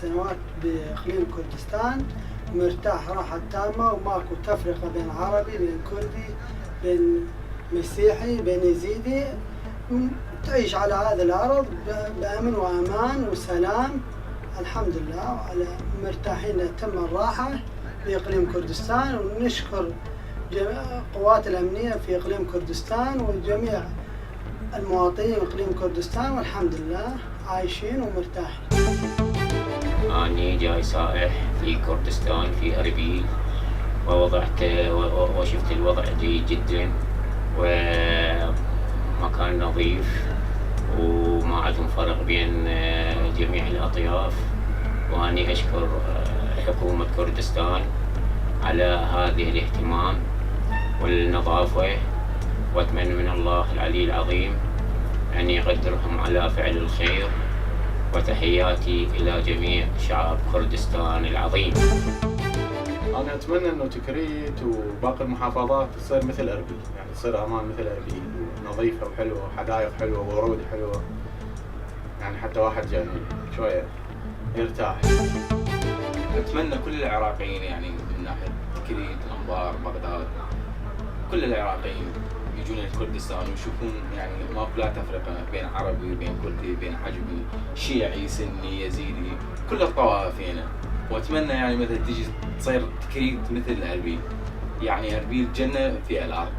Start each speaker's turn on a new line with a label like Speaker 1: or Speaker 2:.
Speaker 1: سنوات بإقليم كردستان، مرتاح راحة تامة وماكو تفرقة بين عربي بين كردي بين مسيحي بين يزيدي، تعيش على هذه الأرض بأمن وأمان وسلام الحمد لله، وعلى مرتاحين تم الراحة بإقليم كردستان. ونشكر القوات الأمنية في إقليم كردستان وجميع المواطنين إقليم كردستان، والحمد لله عايشين ومرتاحين.
Speaker 2: أنا جاي سائح في كردستان في أربيل، وشفت الوضع جيد جدا ومكان نظيف وما عندهم فرق بين جميع الأطياف، وأني أشكر حكومة كردستان على هذه الاهتمام والنظافة، وأتمنى من الله العلي العظيم أن يقدرهم على فعل الخير. وتحياتي إلى جميع شعب كردستان العظيم.
Speaker 3: أنا أتمنى إنه تكريت وباقي المحافظات تصير مثل أربيل، يعني تصير أمان مثل أربيل، ونظيفة وحلوة وحدائق حلوة وورود حلوة، يعني حتى واحد يعني شوية يرتاح.
Speaker 4: أتمنى كل العراقيين يعني من ناحية تكريت، الأنبار، بغداد، كل العراقيين يجون لكردستان ويشوفون يعني ماكو لا تفرقة بين عربي بين كردي بين عجمي شيعي سني يزيدي، كل الطوائف هنا. واتمنى يعني مثل تجي تصير تكريت مثل أربيل، يعني أربيل جنة في الأرض.